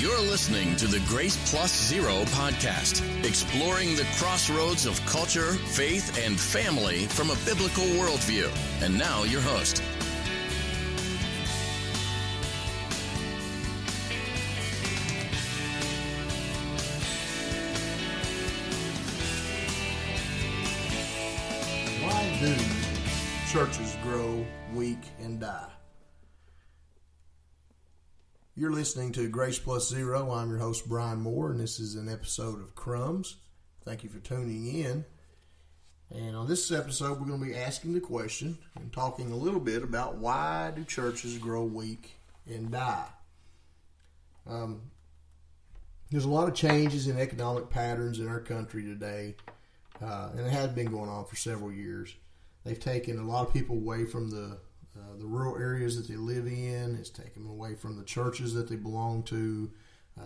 You're listening to the Grace Plus Zero podcast, exploring the crossroads of culture, faith, and family from a biblical worldview. And now your host. Why do churches grow weak and die? You're listening to Grace Plus Zero. I'm your host, Brian Moore, and this is an episode of Crumbs. Thank you for tuning in. And on this episode, we're going to be asking the question and talking a little bit about why do churches grow weak and die? There's a lot of changes in economic patterns in our country today, and it has been going on for several years. They've taken a lot of people away from the rural areas that they live in. It's taken them away from the churches that they belong to,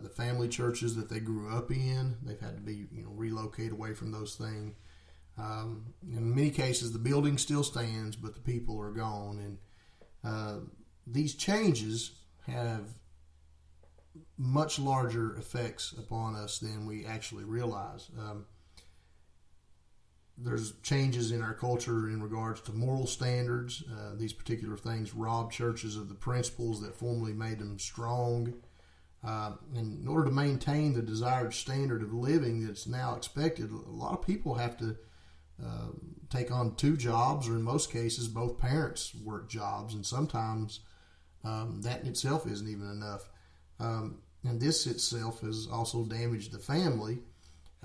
the family churches that they grew up in. They've had to be, relocate away from those things. In many cases, the building still stands, but the people are gone. And these changes have much larger effects upon us than we actually realize. There's changes in our culture in regards to moral standards. These particular things rob churches of the principles that formerly made them strong. And in order to maintain the desired standard of living that's now expected, a lot of people have to take on two jobs, or in most cases, both parents work jobs, and sometimes that in itself isn't even enough. And this itself has also damaged the family.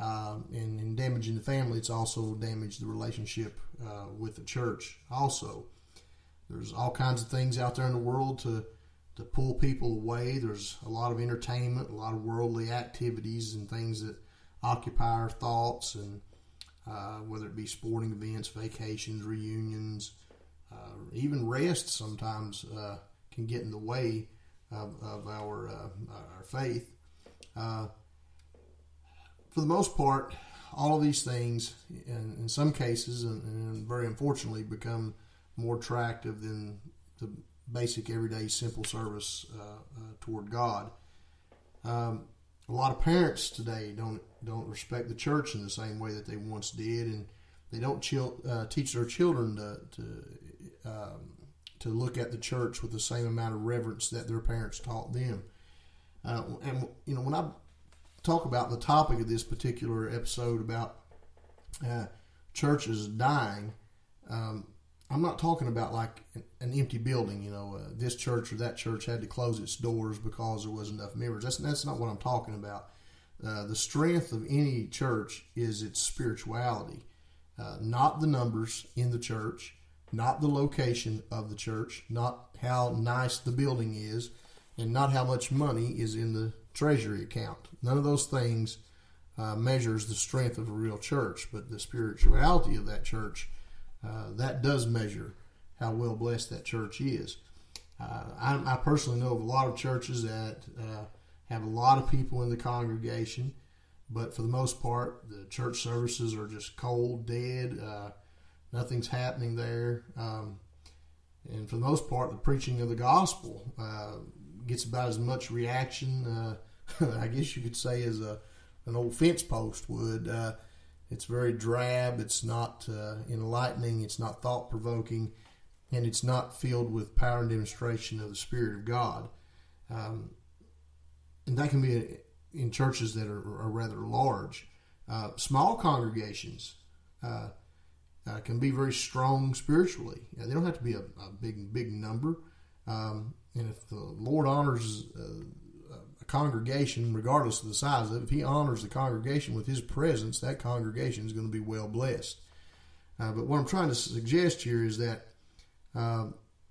And in damaging the family, it's also damaged the relationship with the church also. There's all kinds of things out there in the world to pull people away. There's a lot of entertainment, a lot of worldly activities and things that occupy our thoughts, and whether it be sporting events, vacations, reunions, even rest sometimes can get in the way of our faith. For the most part, all of these things, in some cases, and very unfortunately, become more attractive than the basic, everyday, simple service toward God. A lot of parents today don't respect the church in the same way that they once did, and they don't teach their children to look at the church with the same amount of reverence that their parents taught them. And when I talk about the topic of this particular episode about churches dying, I'm not talking about like an empty building, this church or that church had to close its doors because there wasn't enough members. That's not what I'm talking about. The strength of any church is its spirituality, not the numbers in the church, not the location of the church, not how nice the building is, and not how much money is in the treasury account. None of those things measures the strength of a real church, but the spirituality of that church, that does measure how well blessed that church is. I personally know of a lot of churches that have a lot of people in the congregation, but for the most part, the church services are just cold, dead. Nothing's happening there. And for the most part, the preaching of the gospel gets about as much reaction, I guess you could say, as an old fence post would. It's very drab. It's not enlightening. It's not thought-provoking. And it's not filled with power and demonstration of the Spirit of God. And that can be in churches that are rather large. Small congregations can be very strong spiritually. They don't have to be a big number. And if the Lord honors a congregation, regardless of the size of it, if He honors the congregation with His presence, that congregation is going to be well blessed. But what I'm trying to suggest here is that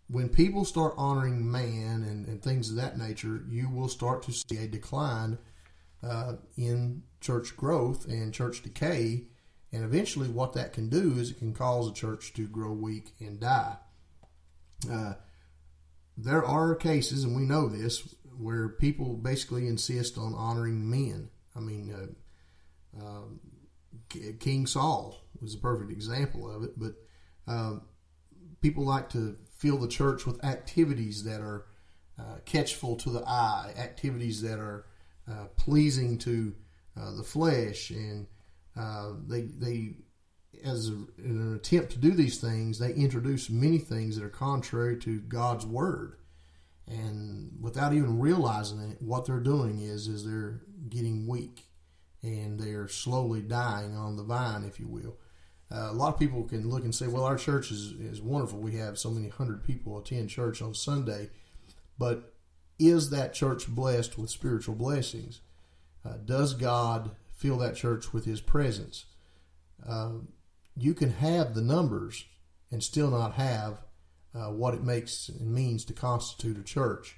when people start honoring man and things of that nature, you will start to see a decline in church growth and church decay. And eventually what that can do is it can cause a church to grow weak and die. There are cases, and we know this, where people basically insist on honoring men. I mean, King Saul was a perfect example of it, but people like to fill the church with activities that are catchful to the eye, activities that are pleasing to the flesh, and they as in an attempt to do these things, they introduce many things that are contrary to God's word, and without even realizing it, what they're doing is they're getting weak, and they're slowly dying on the vine, if you will. A lot of people can look and say, well, our church is wonderful. We have so many hundred people attend church on Sunday. But is that church blessed with spiritual blessings? Does God fill that church with His presence? You can have the numbers and still not have what it makes and means to constitute a church.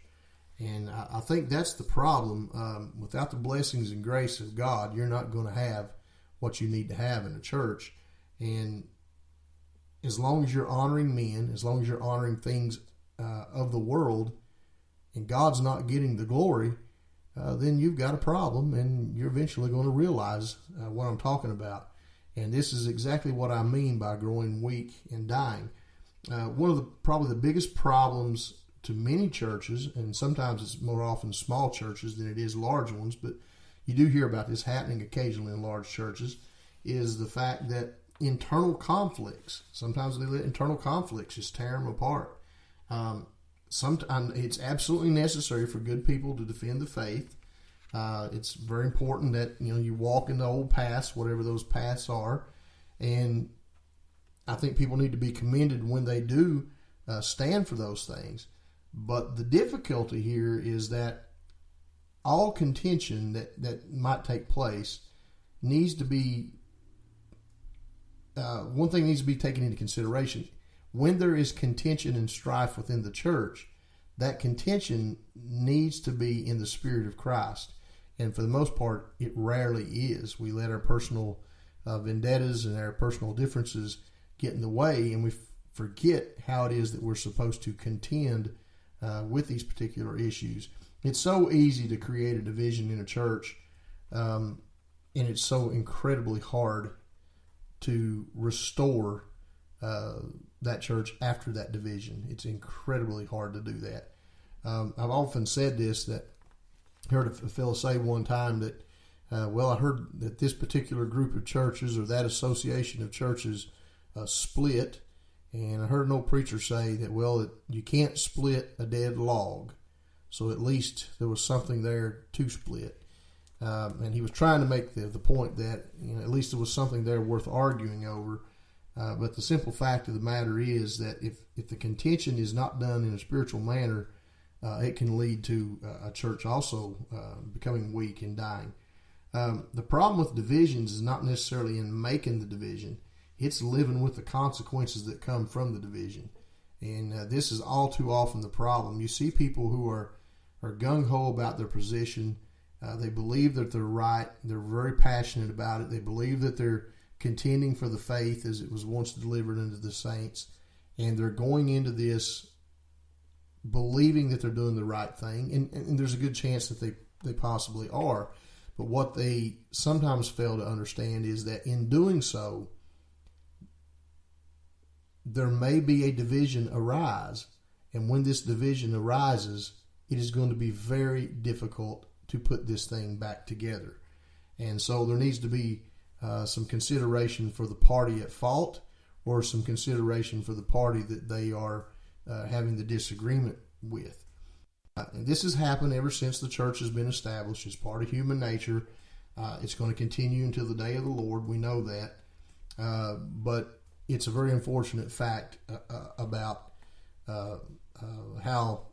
And I think that's the problem. Without the blessings and grace of God, you're not going to have what you need to have in a church. And as long as you're honoring men, as long as you're honoring things of the world, and God's not getting the glory, then you've got a problem, and you're eventually going to realize what I'm talking about. And this is exactly what I mean by growing weak and dying. One of probably the biggest problems to many churches, and sometimes it's more often small churches than it is large ones, but you do hear about this happening occasionally in large churches, is the fact that internal conflicts, sometimes they let internal conflicts just tear them apart. Sometimes it's absolutely necessary for good people to defend the faith. It's very important that you walk in the old paths, whatever those paths are, and I think people need to be commended when they do stand for those things. But the difficulty here is that all contention that might take place needs to be one thing needs to be taken into consideration. When there is contention and strife within the church, that contention needs to be in the Spirit of Christ. And for the most part, it rarely is. We let our personal vendettas and our personal differences get in the way, and we forget how it is that we're supposed to contend with these particular issues. It's so easy to create a division in a church, and it's so incredibly hard to restore that church after that division. It's incredibly hard to do that. I've often said this, that I heard a fellow say one time that, I heard that this particular group of churches or that association of churches split, and I heard an old preacher say that, you can't split a dead log, so at least there was something there to split. And he was trying to make the point that at least there was something there worth arguing over. But the simple fact of the matter is that if the contention is not done in a spiritual manner, it can lead to a church also becoming weak and dying. The problem with divisions is not necessarily in making the division. It's living with the consequences that come from the division. And this is all too often the problem. You see people who are gung-ho about their position. They believe that they're right. They're very passionate about it. They believe that they're contending for the faith as it was once delivered unto the saints. And they're going into this believing that they're doing the right thing. And there's a good chance that they possibly are. But what they sometimes fail to understand is that in doing so, there may be a division arise. And when this division arises, it is going to be very difficult to put this thing back together. And so there needs to be some consideration for the party at fault, or some consideration for the party that they are having the disagreement with. And this has happened ever since the church has been established. It's part of human nature. It's going to continue until the day of the Lord. We know that. But it's a very unfortunate fact about how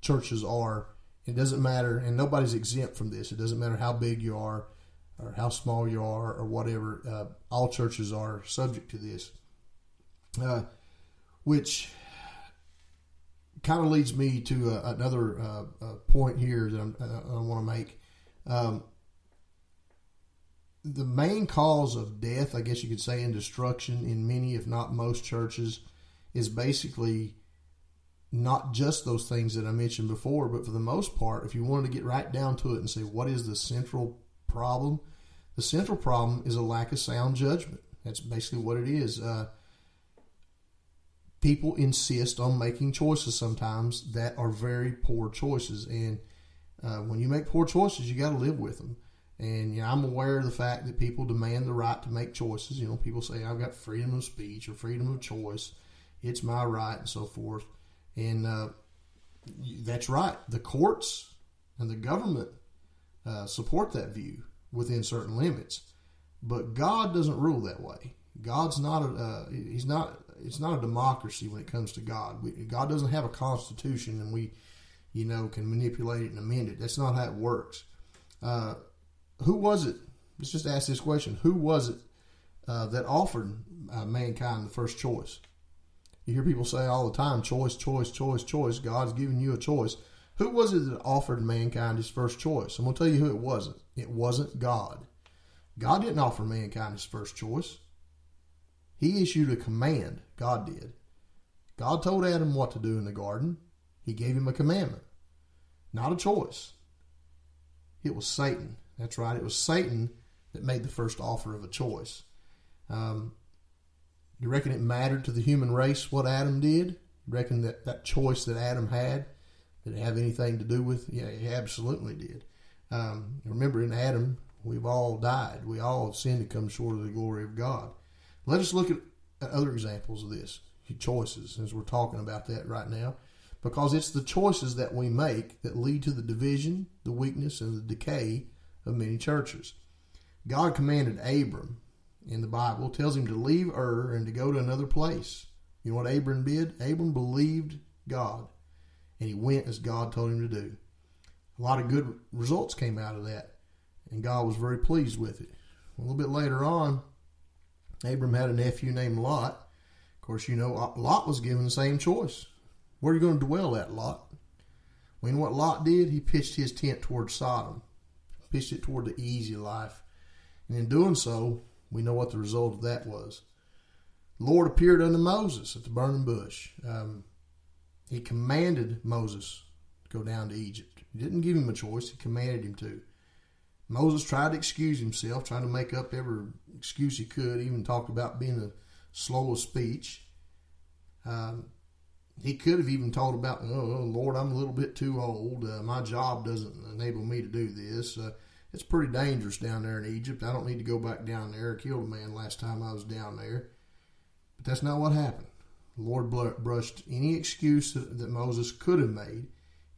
churches are. It doesn't matter, and nobody's exempt from this. It doesn't matter how big you are or how small you are or whatever. All churches are subject to this, which kind of leads me to another point here that I want to make. The main cause of death, I guess you could say, and destruction in many, if not most churches, is basically not just those things that I mentioned before, but for the most part, if you wanted to get right down to it and say, what is the central problem? The central problem is a lack of sound judgment. That's basically what it is. People insist on making choices sometimes that are very poor choices. And when you make poor choices, you got to live with them. And I'm aware of the fact that people demand the right to make choices. People say, I've got freedom of speech or freedom of choice. It's my right and so forth. And that's right. The courts and the government support that view within certain limits. But God doesn't rule that way. God's not it's not a democracy when it comes to God. God doesn't have a constitution and we, can manipulate it and amend it. That's not how it works. Who was it? Let's just ask this question. Who was it that offered mankind the first choice? You hear people say all the time, choice, choice, choice, choice. God's giving you a choice. Who was it that offered mankind his first choice? I'm going to tell you who it wasn't. It wasn't God. God didn't offer mankind his first choice. He issued a command. God did. God told Adam what to do in the garden. He gave him a commandment, not a choice. It was Satan. That's right. It was Satan that made the first offer of a choice. You reckon it mattered to the human race what Adam did? You reckon that choice that Adam had, did it have anything to do with? Yeah, it absolutely did. Remember, in Adam, we've all died. We all have sinned and come short of the glory of God. Let us look at other examples of this, choices, as we're talking about that right now, because it's the choices that we make that lead to the division, the weakness, and the decay of many churches. God commanded Abram in the Bible, tells him to leave Ur and to go to another place. You know what Abram did? Abram believed God, and he went as God told him to do. A lot of good results came out of that, and God was very pleased with it. A little bit later on, Abram had a nephew named Lot. Of course, Lot was given the same choice. Where are you going to dwell at, Lot? Well, you know what Lot did? He pitched his tent toward Sodom, pitched it toward the easy life. And in doing so, we know what the result of that was. The Lord appeared unto Moses at the burning bush. He commanded Moses to go down to Egypt. He didn't give him a choice. He commanded him to. Moses tried to excuse himself, trying to make up every excuse he could, even talked about being a slow of speech. He could have even talked about, oh, Lord, I'm a little bit too old. My job doesn't enable me to do this. It's pretty dangerous down there in Egypt. I don't need to go back down there. I killed a man last time I was down there. But that's not what happened. The Lord brushed any excuse that Moses could have made.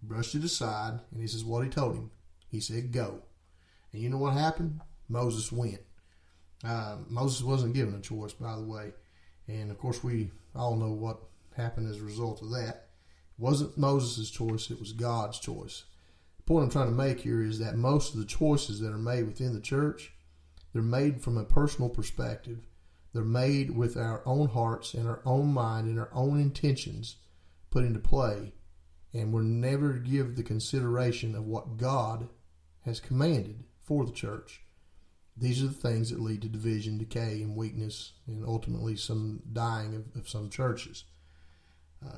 He brushed it aside, and this is what he told him. He said, go. And you know what happened? Moses went. Moses wasn't given a choice, by the way. And, of course, we all know what happened as a result of that. It wasn't Moses' choice. It was God's choice. The point I'm trying to make here is that most of the choices that are made within the church, they're made from a personal perspective. They're made with our own hearts and our own mind and our own intentions put into play. And we're never to give the consideration of what God has commanded for the church. These are the things that lead to division, decay, and weakness, and ultimately some dying of some churches.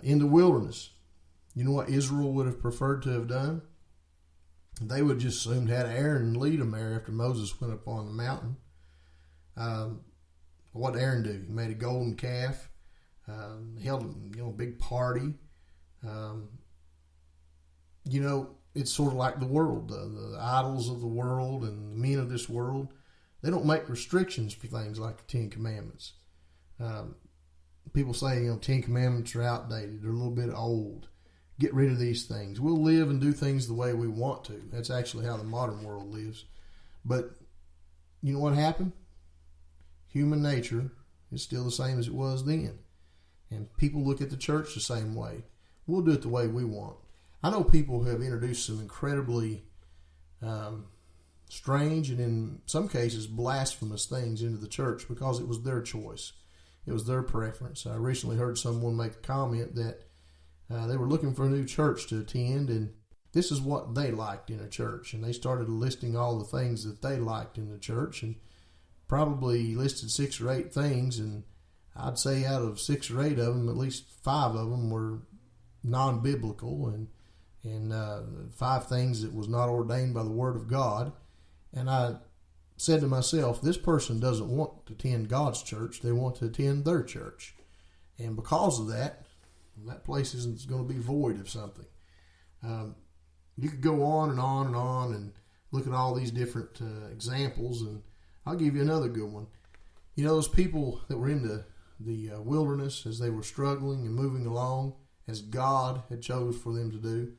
In the wilderness, you know what Israel would have preferred to have done? They would have just assumed had Aaron lead them there after Moses went up on the mountain. What did Aaron do? He made a golden calf, held a big party. It's sort of like the world, the idols of the world and the men of this world. They don't make restrictions for things like the Ten Commandments. People say, 10 Commandments are outdated. They're a little bit old. Get rid of these things. We'll live and do things the way we want to. That's actually how the modern world lives. But you know what happened? Human nature is still the same as it was then. And people look at the church the same way. We'll do it the way we want. I know people who have introduced some incredibly strange and in some cases blasphemous things into the church because it was their choice. It was their preference. I recently heard someone make a comment that they were looking for a new church to attend, and this is what they liked in a church. And they started listing all the things that they liked in the church and probably listed 6 or 8 things. And I'd say out of 6 or 8 of them, at least 5 of them were non-biblical and 5 things that was not ordained by the Word of God. And I said to myself, this person doesn't want to attend God's church. They want to attend their church. And because of that, that place is going to be void of something. You could go on and on and on and look at all these different examples, and I'll give you another good one. You know, those people that were in the wilderness as they were struggling and moving along, as God had chose for them to do,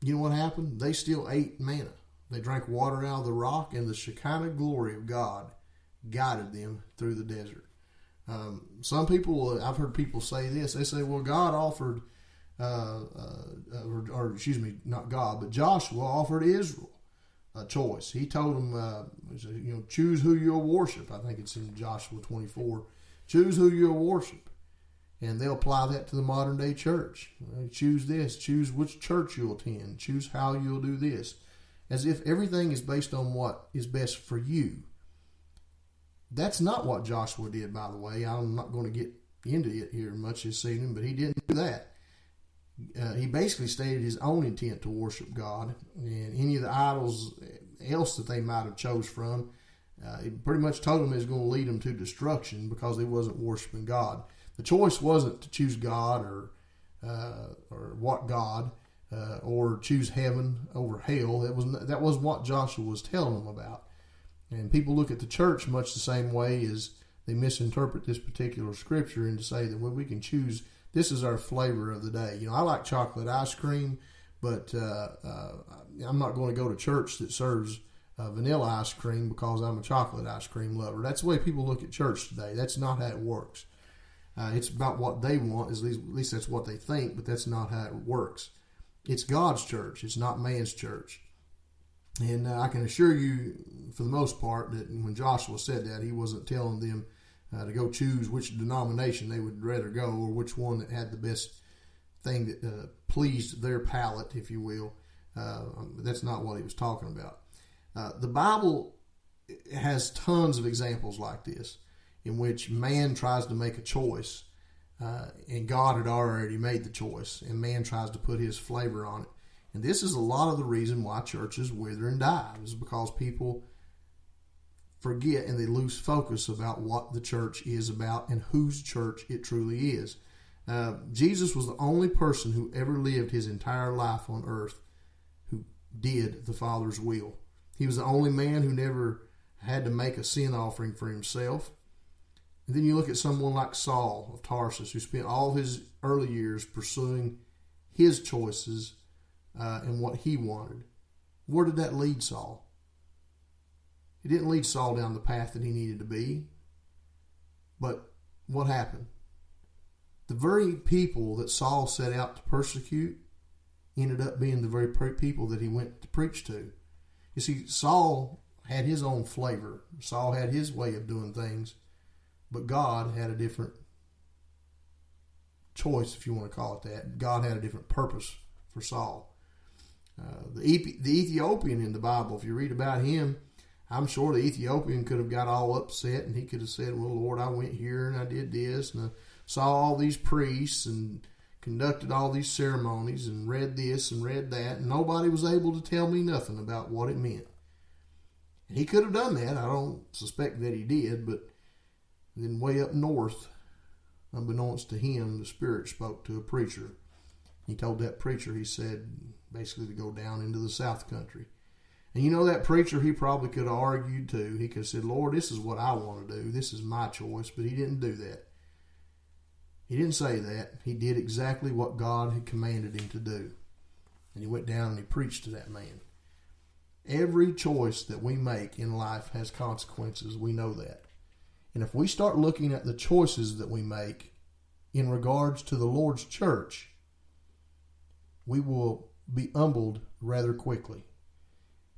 you know what happened? They still ate manna. They drank water out of the rock, and the Shekinah glory of God guided them through the desert. Some people, I've heard people say this. They say, well, God offered, not God, but Joshua offered Israel a choice. He told them, choose who you'll worship. I think it's in Joshua 24. Choose who you'll worship. And they'll apply that to the modern day church. Choose this. Choose which church you'll attend. Choose how you'll do this. As if everything is based on what is best for you. That's not what Joshua did, by the way. I'm not going to get into it here much this evening, but he didn't do that. He basically stated his own intent to worship God, and any of the idols else that they might have chose from, he pretty much told them it was going to lead them to destruction because they wasn't worshiping God. The choice wasn't to choose God or what God, or choose heaven over hell. That was what Joshua was telling them about. And people look at the church much the same way as they misinterpret this particular scripture and to say that we can choose, this is our flavor of the day. I like chocolate ice cream, but I'm not going to go to church that serves vanilla ice cream because I'm a chocolate ice cream lover. That's the way people look at church today. That's not how it works. It's about what they want, at least that's what they think, but that's not how it works. It's God's church. It's not man's church. And I can assure you, for the most part, that when Joshua said that, he wasn't telling them to go choose which denomination they would rather go or which one that had the best thing that pleased their palate, if you will. That's not what he was talking about. The Bible has tons of examples like this in which man tries to make a choice, and God had already made the choice, and man tries to put his flavor on it. And this is a lot of the reason why churches wither and die, is because people forget and they lose focus about what the church is about and whose church it truly is. Jesus was the only person who ever lived his entire life on earth who did the Father's will. He was the only man who never had to make a sin offering for himself. And then you look at someone like Saul of Tarsus, who spent all his early years pursuing his choices and what he wanted. Where did that lead Saul? It didn't lead Saul down the path that he needed to be. But what happened? The very people that Saul set out to persecute ended up being the very people that he went to preach to. You see, Saul had his own flavor. Saul had his way of doing things. But God had a different choice, if you want to call it that. God had a different purpose for Saul. The Ethiopian in the Bible, if you read about him, I'm sure the Ethiopian could have got all upset and he could have said, well, Lord, I went here and I did this and I saw all these priests and conducted all these ceremonies and read this and read that, and nobody was able to tell me nothing about what it meant. And he could have done that. I don't suspect that he did, but then way up north, unbeknownst to him, the Spirit spoke to a preacher. He told that preacher, he said, basically to go down into the South Country. And you know, that preacher, he probably could have argued too. He could have said, Lord, this is what I want to do. This is my choice. But he didn't do that. He didn't say that. He did exactly what God had commanded him to do. And he went down and he preached to that man. Every choice that we make in life has consequences. We know that. And if we start looking at the choices that we make in regards to the Lord's church, we will be humbled rather quickly.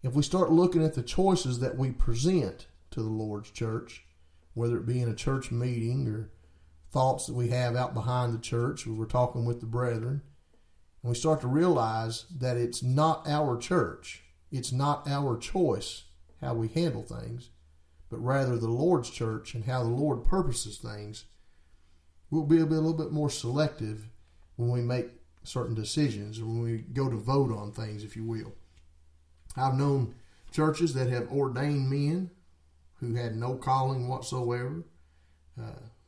If we start looking at the choices that we present to the Lord's church, whether it be in a church meeting or thoughts that we have out behind the church when we're talking with the brethren, and we start to realize that it's not our church, it's not our choice how we handle things, but rather the Lord's church and how the Lord purposes things, we'll be a little bit more selective when we make certain decisions or when we go to vote on things, if you will. I've known churches that have ordained men who had no calling whatsoever,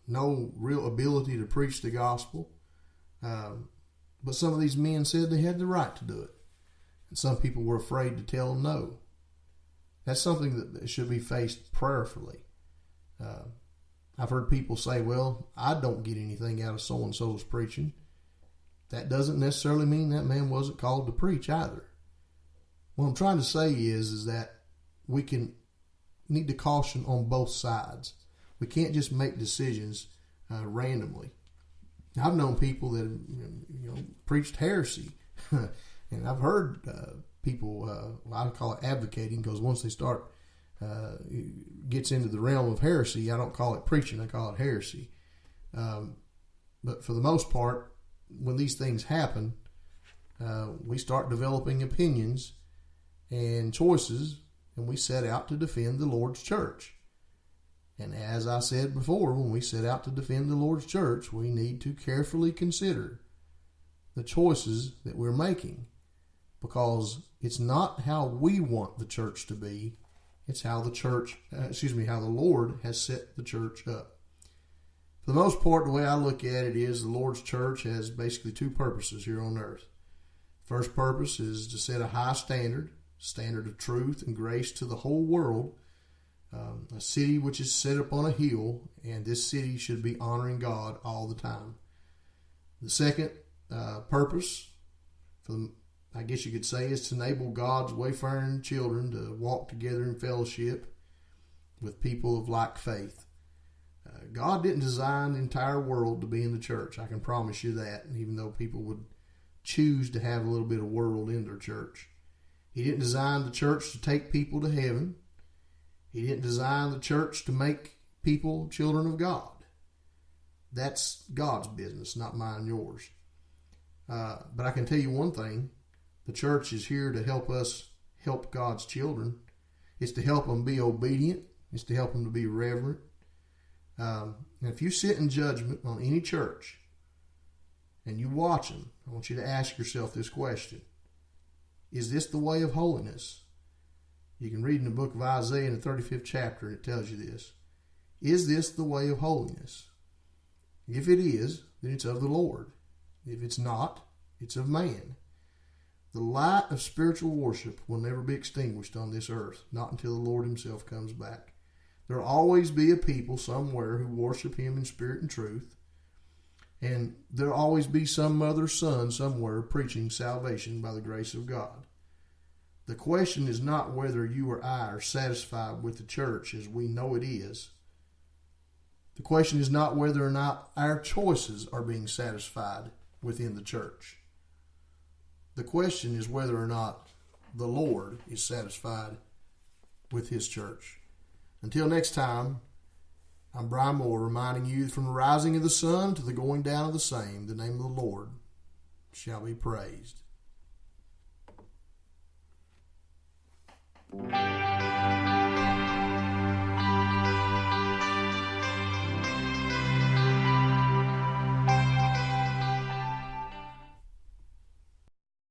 no real ability to preach the gospel. But some of these men said they had the right to do it. Some people were afraid to tell them no. That's something that should be faced prayerfully. I've heard people say, well, I don't get anything out of so-and-so's preaching. That doesn't necessarily mean that man wasn't called to preach either. What I'm trying to say is that we need to caution on both sides. We can't just make decisions randomly. I've known people that preached heresy, and I've heard people, I call it advocating, because once they start gets into the realm of heresy, I don't call it preaching, I call it heresy. But for the most part, when these things happen, we start developing opinions and choices, and we set out to defend the Lord's church. And as I said before, when we set out to defend the Lord's church, we need to carefully consider the choices that we're making, because it's not how we want the church to be, it's how how the Lord has set the church up. For the most part, the way I look at it is the Lord's church has basically two purposes here on earth. First purpose is to set a high standard of truth and grace to the whole world, a city which is set up on a hill, and this city should be honoring God all the time. The second purpose, I guess you could say, is to enable God's wayfaring children to walk together in fellowship with people of like faith. God didn't design the entire world to be in the church. I can promise you that, even though people would choose to have a little bit of world in their church. He didn't design the church to take people to heaven. He didn't design the church to make people children of God. That's God's business, not mine and yours. But I can tell you one thing. The church is here to help us help God's children. It's to help them be obedient. It's to help them to be reverent. And if you sit in judgment on any church and you watch them, I want you to ask yourself this question. Is this the way of holiness? You can read in the book of Isaiah in the 35th chapter, and it tells you this. Is this the way of holiness? If it is, then it's of the Lord. If it's not, it's of man. The light of spiritual worship will never be extinguished on this earth, not until the Lord himself comes back. There will always be a people somewhere who worship him in spirit and truth, and there will always be some mother's son somewhere preaching salvation by the grace of God. The question is not whether you or I are satisfied with the church as we know it is. The question is not whether or not our choices are being satisfied within the church. The question is whether or not the Lord is satisfied with his church. Until next time, I'm Brian Moore, reminding you, from the rising of the sun to the going down of the same, the name of the Lord shall be praised.